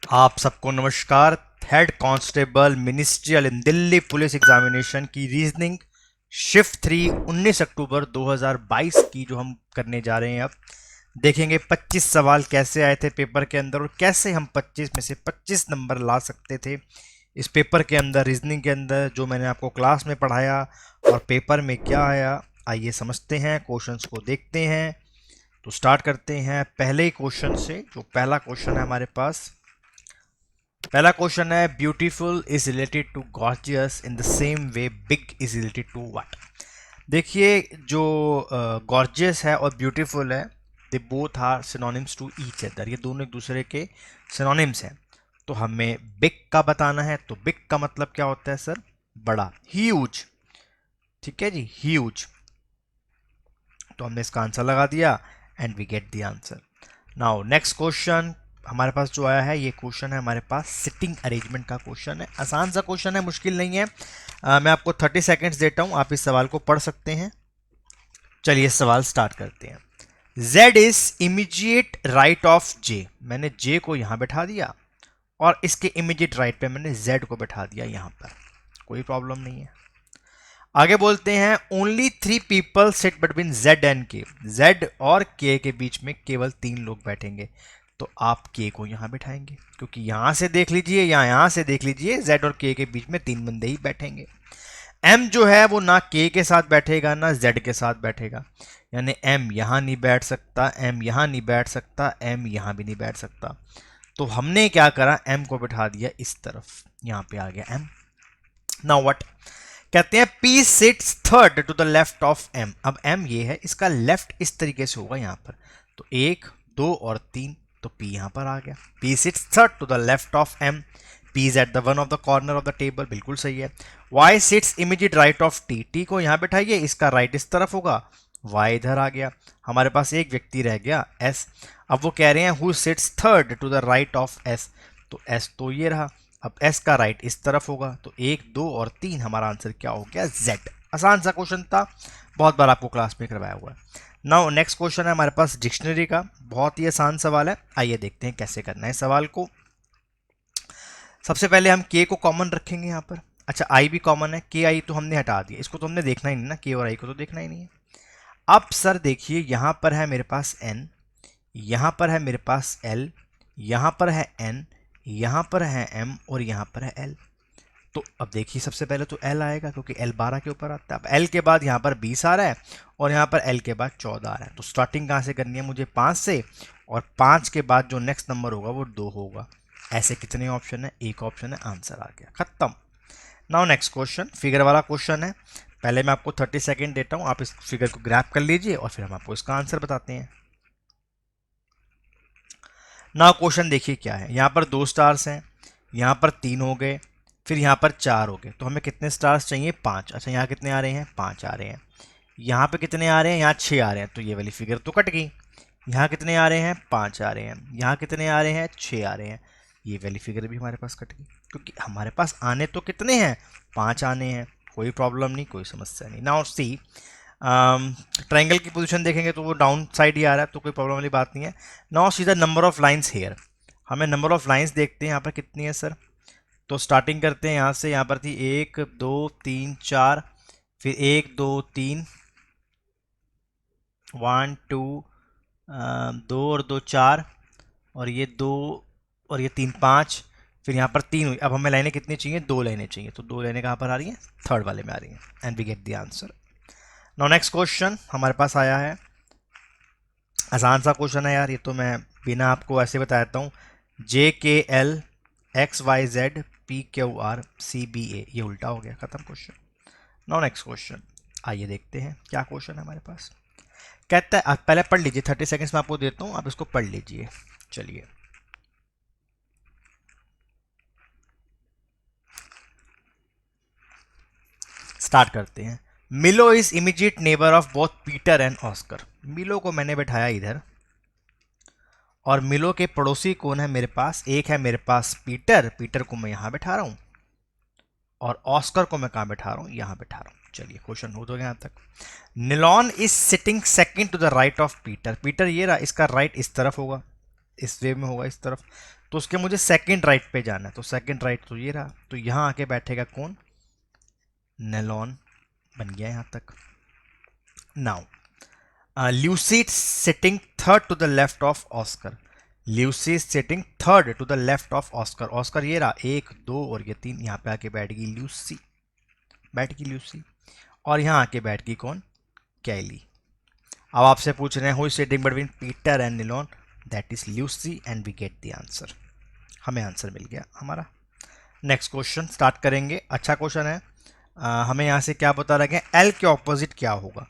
आप सबको नमस्कार। हेड कांस्टेबल मिनिस्ट्रियल इन दिल्ली पुलिस एग्जामिनेशन की रीजनिंग शिफ्ट 3 19 अक्टूबर 2022 की जो हम करने जा रहे हैं। अब देखेंगे 25 सवाल कैसे आए थे पेपर के अंदर और कैसे हम 25 में से 25 नंबर ला सकते थे इस पेपर के अंदर, रीजनिंग के अंदर, जो मैंने आपको क्लास में पढ़ाया और पेपर में क्या आया। आइए समझते हैं, क्वेश्चंस को देखते हैं। तो स्टार्ट करते हैं पहले ही क्वेश्चन से। जो पहला क्वेश्चन है हमारे पास, पहला क्वेश्चन है beautiful is related to gorgeous in the same way big is related to what. देखिए, जो गॉर्जियस है और ब्यूटीफुल है, they both are synonyms to each other. ये दोनों एक दूसरे के सिनोनिम्स हैं। तो हमें बिग का बताना है, तो बिग का मतलब क्या होता है सर? बड़ा, ह्यूज। ठीक है जी, ह्यूज। तो हमने इसका आंसर लगा दिया and we get the answer. Now next question हमारे पास जो आया है, ये क्वेश्चन है हमारे पास सिटिंग अरेंजमेंट का क्वेश्चन है। आसान सा क्वेश्चन है, मुश्किल नहीं है। मैं आपको 30 सेकेंड्स देता हूं, आप इस सवाल को पढ़ सकते हैं। चलिए सवाल स्टार्ट करते हैं। Z is immediate right of J। मैंने J को यहां बैठा दिया और इसके इमीजिएट राइट पे मैंने Z को बैठा दिया यहां पर। कोई प्रॉब्लम नहीं है। आगे बोलते हैं only 3 people sit between Z and K। Z और K के बीच में केवल 3 लोग बैठेंगे। तो आप K को यहां बैठाएंगे, क्योंकि यहां से देख लीजिए या यहां से देख लीजिए, Z और K के बीच में 3 बंदे ही बैठेंगे। M जो है वो ना K के साथ बैठेगा ना Z के साथ बैठेगा, यानी M यहां नहीं बैठ सकता, M यहां नहीं बैठ सकता, M यहां भी नहीं बैठ सकता। तो हमने क्या करा, M को बैठा दिया इस तरफ, यहां पे आ गया M। नाउ व्हाट कहते हैं, P sits third to the left of M। अब M ये है, इसका लेफ्ट इस तरीके से होगा यहां पर। तो 1 2 और 3, तो P यहां पर आ गया। P sits third to the left of M। P is at the one of the corner of the table, बिल्कुल सही है। Y sits immediate right of T। T को यहां बैठाइए, इसका राइट इस तरफ होगा, Y इधर आ गया। हमारे पास एक व्यक्ति रह गया S। अब वो कह रहे हैं who sits third to the right of S। तो S तो ये रहा, अब S का राइट इस तरफ होगा। तो 1 2 और 3, हमारा आंसर क्या हो गया? Z। आसान सा क्वेश्चन था, बहुत बार आपको क्लास में करवाया हुआ है। नाउ नेक्स्ट क्वेश्चन है हमारे पास डिक्शनरी का, बहुत ही आसान सवाल है। आइए देखते हैं कैसे करना है सवाल को। सबसे पहले हम K को कॉमन रखेंगे यहाँ पर। अच्छा, I भी कॉमन है, KI तो हमने हटा दिया, इसको तो हमने देखना ही नहीं ना, K और I को तो देखना ही नहीं है। अब सर देखिए, यहाँ पर है मेरे पास N, यहाँ पर है मेरे पास L, यहाँ पर है N, यहाँ पर है M और यहाँ पर है L। तो अब देखिए, सबसे पहले तो L आएगा, क्योंकि L 12 के ऊपर आता है। अब L के बाद यहाँ पर 20 आ रहा है और यहाँ पर L के बाद 14 आ रहा है। तो स्टार्टिंग कहाँ से करनी है मुझे? 5 से, और 5 के बाद जो नेक्स्ट नंबर होगा वो 2 होगा। ऐसे कितने ऑप्शन है? एक ऑप्शन है, आंसर आ गया, खत्म। नाउ नेक्स्ट क्वेश्चन फिगर वाला क्वेश्चन है। पहले मैं आपको 30 सेकेंड देता हूँ, आप इस फिगर को ग्रैप कर लीजिए और फिर हम आपको इसका आंसर बताते हैं। नाउ क्वेश्चन देखिए क्या है। यहाँ पर 2 स्टार्स हैं, यहाँ पर 3 हो गए, फिर यहाँ पर 4 हो गए। तो हमें कितने स्टार्स चाहिए? 5। अच्छा, यहाँ कितने आ रहे हैं? 5 आ रहे हैं। यहाँ पे कितने आ रहे हैं? यहाँ 6 आ रहे हैं। तो ये वाली फिगर तो कट गई। यहाँ कितने आ रहे हैं? 5 आ रहे हैं। यहाँ कितने आ रहे हैं? 6 आ रहे हैं। ये वाली फिगर भी हमारे पास कट गई, क्योंकि हमारे पास आने तो कितने हैं? 5 आने हैं। कोई प्रॉब्लम नहीं, कोई समस्या नहीं। नाउ सी, ट्रायंगल की पोजीशन देखेंगे तो वो डाउन साइड ही आ रहा है, तो कोई प्रॉब्लम वाली बात नहीं है। Now see the number of lines here. हमें नंबर ऑफ लाइंस देखते हैं यहाँ पर कितनी है सर। तो स्टार्टिंग करते हैं यहाँ से। यहाँ पर थी 1 2 3 4, फिर 1 2 3, 1 2, 2 और 2 4, और ये 2 और ये 3 5, फिर यहाँ पर 3 हुई। अब हमें लाइनें कितनी चाहिए? 2 लाइनें चाहिए। तो 2 लाइनें कहाँ पर आ रही हैं? थर्ड वाले में आ रही हैं, and we get the answer. Now next question हमारे पास आया है, आसान सा क्वेश्चन है यार, ये तो मैं बिना आपको ऐसे बता देता हूँ। JKL XYZ PQR CBA, ये उल्टा हो गया, खत्म क्वेश्चन। नाउ नेक्स्ट क्वेश्चन, आइए देखते हैं क्या क्वेश्चन है हमारे पास। कहता है, आप पहले पढ़ लीजिए, 30 सेकंड्स में आपको देता हूँ, आप इसको पढ़ लीजिए। चलिए स्टार्ट करते हैं। मिलो is immediate neighbour of both Peter and Oscar. मिलो को मैंने बैठाया इधर, और मिलो के पड़ोसी कौन है मेरे पास? एक है मेरे पास पीटर, पीटर को मैं यहां बैठा रहा हूं, और ऑस्कर को मैं कहां बैठा रहा हूं? यहां बैठा रहा हूं। चलिए क्वेश्चन हो तो गया यहां तक। Nilon is sitting second to the right of Peter. Peter ये रहा, इसका राइट इस तरफ होगा, इस वे में होगा, इस तरफ। तो उसके मुझे सेकंड राइट पे जाना है, तो सेकंड राइट तो ये रहा, तो यहाँ आके बैठेगा कौन, नेलॉन बन गया यहाँ तक। Now Lucy sitting third to the left of Oscar, Lucy sitting third to the left of Oscar, Oscar ये रहा 1 2 और ये 3, यहाँ पे आके बैठ गई ल्यूसी, बैठ गई ल्यूसी, और यहाँ आके बैठ गई कौन, कैली। अब आपसे पूछ रहे हैं who is sitting between Peter and Nilon, that is Lucy and we get the answer, हमें आंसर मिल गया हमारा। नेक्स्ट क्वेश्चन स्टार्ट करेंगे, अच्छा क्वेश्चन है। हमें यहाँ से क्या पता लगे, एल के ऑपोजिट क्या होगा,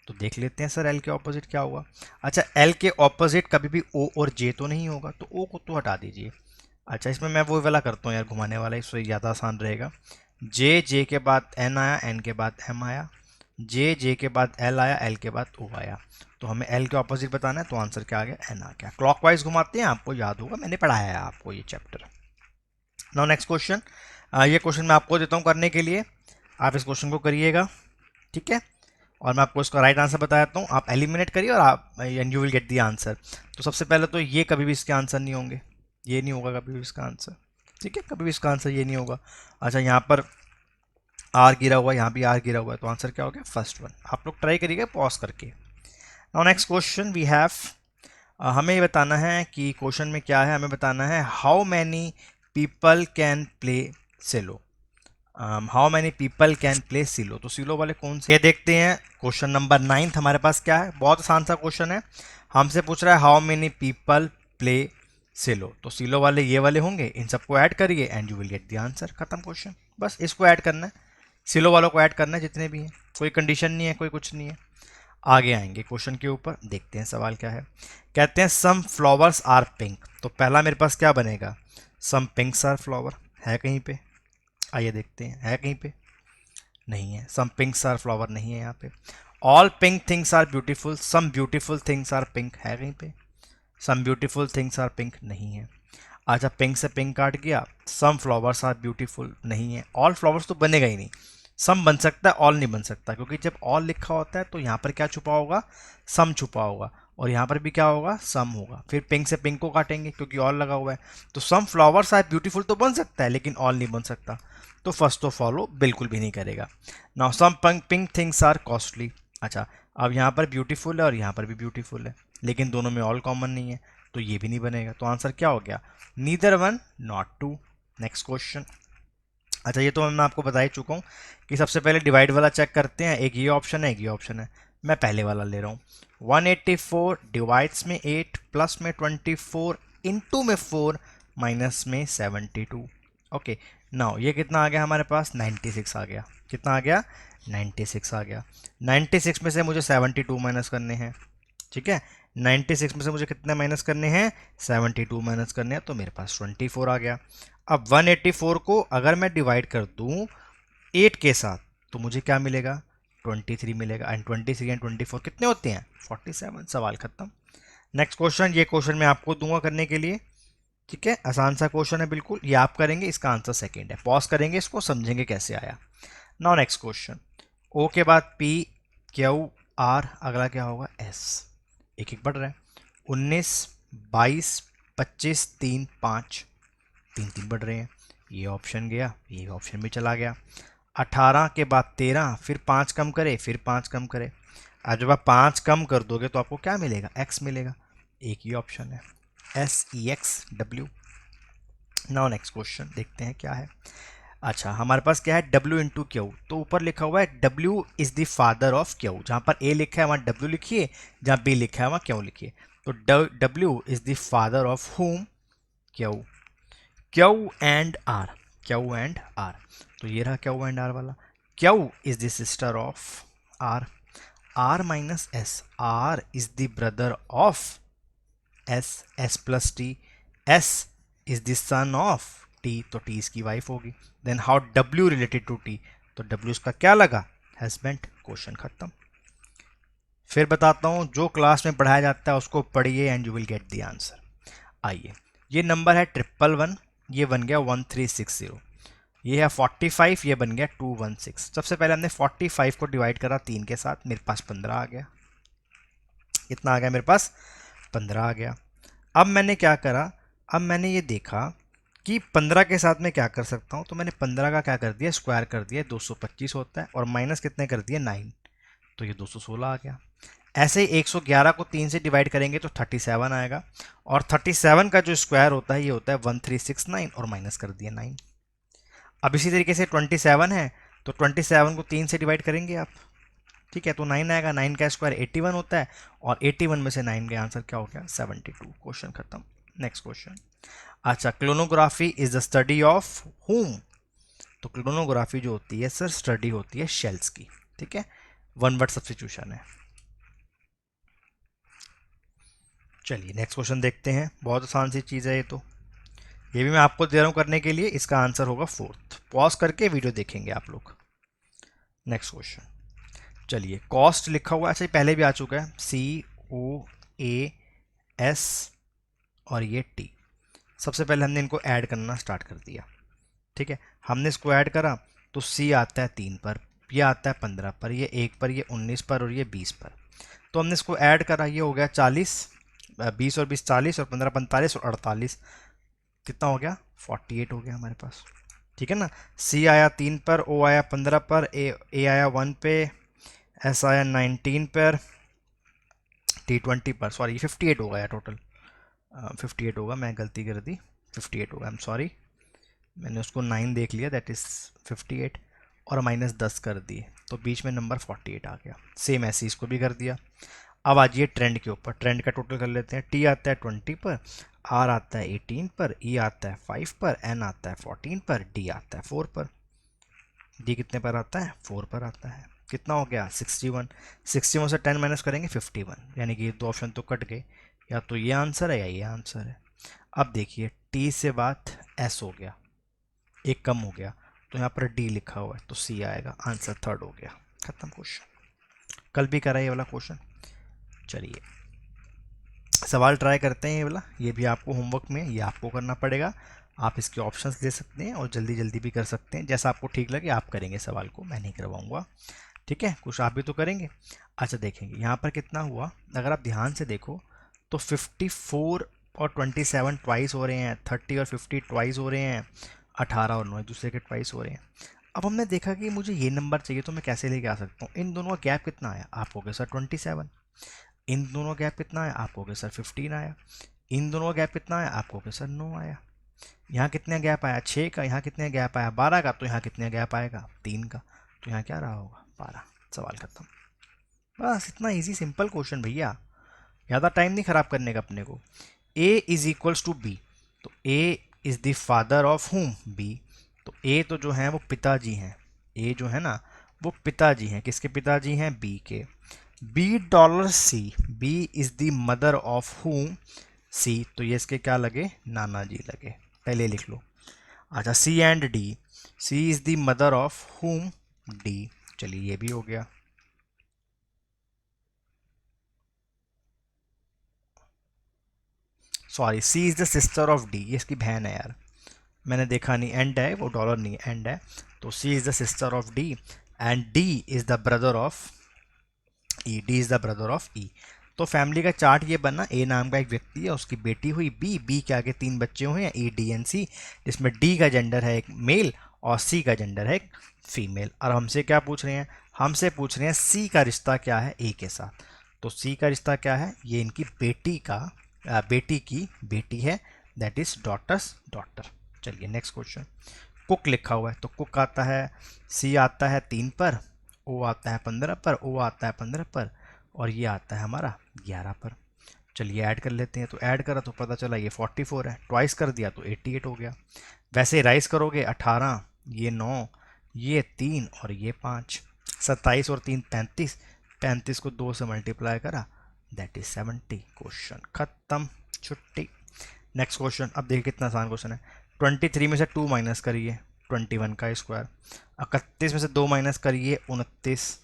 तो देख लेते हैं सर एल के ऑपोजिट क्या होगा। अच्छा एल के ऑपोजिट कभी भी ओ और जे तो नहीं होगा, तो ओ को तो हटा दीजिए। अच्छा इसमें मैं वो वाला करता हूँ यार, घुमाने वाला, इससे ज़्यादा आसान रहेगा। जे के बाद एन आया, एन के बाद एम आया, जे के बाद एल आया, एल के बाद ओ आया, तो हमें एल के ऑपोजिट बताना है, तो आंसर क्या आ गया, एन आ गया। क्लॉकवाइज घुमाते हैं, आपको याद होगा मैंने पढ़ाया है आपको ये चैप्टर। नाउ नेक्स्ट क्वेश्चन, ये क्वेश्चन मैं आपको देता हूँ करने के लिए, आप इस क्वेश्चन को करिएगा, ठीक है, और मैं आपको इसका राइट आंसर बताता हूँ, आप एलिमिनेट करिए और आप and you will get the answer. तो सबसे पहले तो ये कभी भी इसके आंसर नहीं होंगे, ये नहीं होगा कभी भी इसका आंसर, ठीक है, कभी भी इसका आंसर ये नहीं होगा। अच्छा यहाँ पर आर गिरा हुआ है, यहाँ भी आर गिरा हुआ है, तो आंसर क्या हो गया, फर्स्ट वन। आप लोग ट्राई करिएगा पॉज करके। Now next question we have, हमें ये बताना है कि क्वेश्चन में क्या है, हमें बताना है how many people can play cello, how many people can play cello, तो सिलो वाले कौन से, ये देखते हैं। क्वेश्चन नंबर 9 हमारे पास क्या है, बहुत आसान सा क्वेश्चन है, हमसे पूछ रहा है how many people play cello, तो सिलो वाले ये वाले होंगे, इन सबको ऐड करिए and you will get the answer, खत्म क्वेश्चन, बस इसको ऐड करना है, सिलो वालों को ऐड करना है जितने भी हैं, कोई कंडीशन नहीं है, कोई कुछ नहीं है। आगे आएंगे क्वेश्चन के ऊपर, देखते हैं सवाल क्या है। कहते हैं सम फ्लावर्स आर पिंक, तो पहला मेरे पास क्या बनेगा, सम पिंक्स आर फ्लावर, है कहीं पे, आइए देखते हैं, है कहीं पे, नहीं है, सम पिंक्स आर फ्लावर नहीं है यहाँ पे। All pink things are beautiful, some beautiful things are pink, है कहीं पे, some beautiful things are pink नहीं है। अच्छा पिंक से पिंक काट गया, सम फ्लावर्स आर ब्यूटीफुल नहीं है, ऑल फ्लावर्स तो बनेगा ही नहीं, सम बन सकता है, ऑल नहीं बन सकता, क्योंकि जब ऑल लिखा होता है तो यहाँ पर क्या छुपा होगा, सम छुपा होगा, और यहाँ पर भी क्या होगा, सम होगा, फिर पिंक से पिंक को काटेंगे क्योंकि ऑल लगा हुआ है, तो सम फ्लावर्स आर ब्यूटीफुल तो बन सकता है लेकिन ऑल नहीं बन सकता, तो फर्स्ट तो फॉलो बिल्कुल भी नहीं करेगा। Now some pink things are costly, अच्छा अब यहाँ पर ब्यूटीफुल है और यहाँ पर भी ब्यूटीफुल है, लेकिन दोनों में ऑल कॉमन नहीं है, तो ये भी नहीं बनेगा, तो आंसर क्या हो गया, neither one not two. Next question, अच्छा ये तो मैं आपको बता ही चुका हूँ कि सबसे पहले डिवाइड वाला चेक करते हैं, एक ये ऑप्शन है, एक ये ऑप्शन है, मैं पहले वाला ले रहा हूँ। 184 डिवाइड्स में 8, प्लस में 24, इनटू में 4, माइनस में 72। ओके नाउ ये कितना आ गया हमारे पास, 96 आ गया, कितना आ गया, 96 आ गया। 96 में से मुझे 72 माइनस करने हैं, ठीक है, 96 में से मुझे कितने माइनस करने हैं, 72 माइनस करने हैं, तो मेरे पास 24 आ गया। अब 184 को अगर मैं डिवाइड कर दूं 8 के साथ तो मुझे क्या मिलेगा, 23 मिलेगा, एंड 23 एंड 24 कितने होते हैं, 47। सवाल खत्म। नेक्स्ट क्वेश्चन, ये क्वेश्चन मैं आपको दूंगा करने के लिए, ठीक है, आसान सा क्वेश्चन है बिल्कुल, ये आप करेंगे, इसका आंसर सेकंड है, पॉज करेंगे इसको, समझेंगे कैसे आया। नाउ नेक्स्ट क्वेश्चन, ओ के बाद पी, क्यू, आर, अगला क्या होगा, एस, एक एक बढ़ रहा है, 19, 22, 25, 3, 5, 3 बढ़ रहे हैं, ये ऑप्शन गया, ये ऑप्शन भी चला गया। 18 के बाद 13, फिर 5 कम करे, फिर 5 कम करे, आज जब आप 5 कम कर दोगे तो आपको क्या मिलेगा, x मिलेगा, एक ही ऑप्शन है, SEXW। नाउ नेक्स्ट क्वेश्चन देखते हैं क्या है। अच्छा हमारे पास क्या है, W इंटू क्यू, तो ऊपर लिखा हुआ है W is the father of Q, जहाँ पर A लिखा है वहाँ W लिखिए, जहाँ B लिखा है वहाँ क्यू लिखिए, तो W is the father of whom, Q, Q and R, Q and R, तो ये रहा क्यू एंड आर वाला, Q is the sister of R, R minus S, R is the brother of S, S plus T, S is the son of T, तो T इसकी wife होगी, then how W related to T, तो W इसका क्या लगा, husband, question खत्म। फिर बताता हूँ, जो क्लास में पढ़ाया जाता है उसको पढ़िए and you will get the answer. आइए, ये नंबर है 111, ये बन गया 1360, ये है 45, ये बन गया 216। सबसे पहले हमने 45 को डिवाइड करा 3 के साथ, मेरे पास 15 आ गया, कितना आ गया मेरे पास, 15 आ गया। अब मैंने क्या करा, अब मैंने ये देखा कि 15 के साथ में क्या कर सकता हूँ, तो मैंने 15 का क्या कर दिया, स्क्वायर कर दिया, 225 होता है, और माइनस कितने कर दिए 9, तो ये 216 आ गया। ऐसे ही 111 को 3 से डिवाइड करेंगे तो 37 आएगा, और 37 का जो स्क्वायर होता है ये होता है 1369, और माइनस कर दिया 9। अब इसी तरीके से 27 है, तो 27 को 3 से डिवाइड करेंगे आप, ठीक है, तो 9 आएगा। 9 का स्क्वायर 81 होता है, और 81 में से 9 का आंसर क्या हो गया, 72। क्वेश्चन खत्म। Next question. अच्छा, chronography is the study of whom. तो क्लोनोग्राफी जो होती है सर, स्टडी होती है शेल्स की, ठीक है, वन वर्ड सब्स्टिट्यूशन है। चलिए नेक्स्ट क्वेश्चन देखते हैं, बहुत आसान सी चीज़ है ये तो, ये भी मैं आपको दे रहा हूँ करने के लिए। इसका आंसर होगा 4th। पॉज करके वीडियो देखेंगे आप लोग। Next question. चलिए, कॉस्ट लिखा हुआ है, अच्छा पहले भी आ चुका है, COAS और ये T। सबसे पहले हमने इनको ऐड करना स्टार्ट कर दिया, ठीक है, हमने इसको ऐड करा तो C आता है 3 पर, ये आता है 15 पर, ये 1 पर, ये 19 पर, और ये 20 पर। तो हमने इसको ऐड करा, ये हो गया 40, 20 और 20 40, और 15 45, और 48, कितना हो गया 48 हो गया हमारे पास, ठीक है ना। C आया 3 पर, O आया 15 पर, A आया 1 पे, S आया 19 पर, T 20 पर, सॉरी 58 हो गया टोटल, 58 होगा, मैं गलती कर दी, 58 होगा, आई एम सॉरी, मैंने उसको 9 देख लिया, दैट इज़ 58, और माइनस 10 कर दिए, तो बीच में नंबर 48 आ गया। सेम ऐसे इसको भी कर दिया। अब आ जाइए ट्रेंड के ऊपर, ट्रेंड का टोटल कर लेते हैं। T आता है 20 पर, R आता है 18 पर, E आता है 5 पर, N आता है 14 पर, D आता है 4 पर। D कितने पर आता है, 4 पर आता है। कितना हो गया 61, 61 से 10 माइनस करेंगे 51, यानी कि ये दो ऑप्शन तो कट गए, या तो ये आंसर है या ये आंसर है। अब देखिए T से बात S हो गया, एक कम हो गया, तो यहाँ पर D लिखा हुआ है, तो C आएगा, आंसर 3rd हो गया। खत्म क्वेश्चन, कल भी करा ये वाला क्वेश्चन। चलिए सवाल ट्राई करते हैं, ये वाला, ये भी आपको होमवर्क में ये आपको करना पड़ेगा। आप इसके ऑप्शंस दे सकते हैं और जल्दी जल्दी भी कर सकते हैं, जैसा आपको ठीक लगे आप करेंगे सवाल को, मैं नहीं करवाऊंगा, ठीक है, कुछ आप भी तो करेंगे। अच्छा देखेंगे यहाँ पर कितना हुआ, अगर आप ध्यान से देखो तो 54 और 27 ट्वाइस हो रहे हैं, 30 और 50 ट्वाइस हो रहे हैं, 18 और 9 एक दूसरे के ट्वाइस हो रहे हैं। अब हमने देखा कि मुझे ये नंबर चाहिए, तो मैं कैसे लेके आ सकता हूँ, इन दोनों का गैप कितना आया, आप कहोगे सर 27, इन दोनों का गैप कितना आया, आप कहोगे सर 15 आया, इन दोनों का गैप कितना आया, आप कहोगे सर 9 आया। यहाँ कितने गैप आया 6 का, यहाँ कितने गैप आया 12 का, तो यहाँ कितने गैप आएगा 3 का, तो यहाँ क्या रहा होगा 12। सवाल खत्म। बस इतना इजी सिंपल क्वेश्चन भैया, ज़्यादा टाइम नहीं खराब करने का अपने को। A is equals to B, तो A is the father of whom, B, तो A तो जो है वो पिताजी हैं, A जो है ना वो पिताजी हैं, किसके पिताजी हैं, B के। $C, B is the mother of हुम, C, तो ये इसके क्या लगे, नाना जी लगे, पहले लिख लो। अच्छा C and D, C is the mother of whom, D, चलिए ये भी हो गया। Sorry, C is the sister of D, ये इसकी बहन है यार, मैंने देखा नहीं, एंड है वो, डॉलर नहीं है, एंड है, तो C is the sister of D, and D is the brother of E, D is the brother of E. तो फैमिली का चार्ट ये बना, ए नाम का एक व्यक्ति है, उसकी बेटी हुई बी, बी के आगे 3 बच्चे हुए हैं ई, डी एंड सी, जिसमें डी का जेंडर है एक मेल और सी का जेंडर है एक फीमेल। और हमसे क्या पूछ रहे हैं, हमसे पूछ रहे हैं सी का रिश्ता क्या है ए के साथ, तो सी का रिश्ता क्या है, ये इनकी बेटी का बेटी की बेटी है, दैट इज डॉटर्स डॉटर। चलिए नेक्स्ट क्वेश्चन। कुक लिखा हुआ है, तो कुक आता है, सी आता है 3 पर, ओ आता है 15 पर, ओ आता है 15 पर, और ये आता है हमारा 11 पर। चलिए ऐड कर लेते हैं, तो ऐड करा तो पता चला ये 44 है, ट्वाइस कर दिया तो 88 हो गया। वैसे राइस करोगे 18, ये 9, ये 3 और ये 5, 27 और 3 35, 35 को 2 से मल्टीप्लाई करा, दैट इज 70। क्वेश्चन खत्म, छुट्टी। नेक्स्ट क्वेश्चन, अब देखिए कितना आसान क्वेश्चन है। 23 में से 2 माइनस करिए, 21 का स्क्वायर। 31 में से 2 माइनस करिए, 29,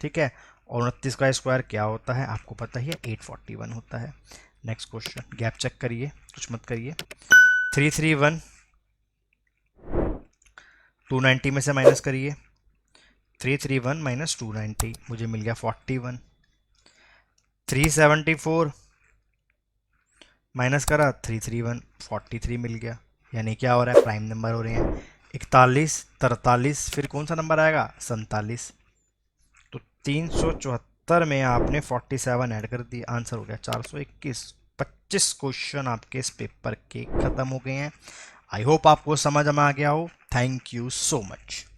ठीक है, और 29 का स्क्वायर क्या होता है आपको पता ही है, 841 होता है। नेक्स्ट क्वेश्चन, गैप चेक करिए, कुछ मत करिए। 331, 290 में से माइनस करिए, 331 माइनस 290, मुझे मिल गया 41। 374, माइनस करा 331, 43 मिल गया। यानी क्या हो रहा है, प्राइम नंबर हो रहे हैं 41, 43, फिर कौन सा नंबर आएगा 47। तो 374 में आपने 47 ऐड कर दिया, आंसर हो गया 421। 25 क्वेश्चन आपके इस पेपर के खत्म हो गए हैं। आई होप आपको समझ में आ गया हो। Thank you so much.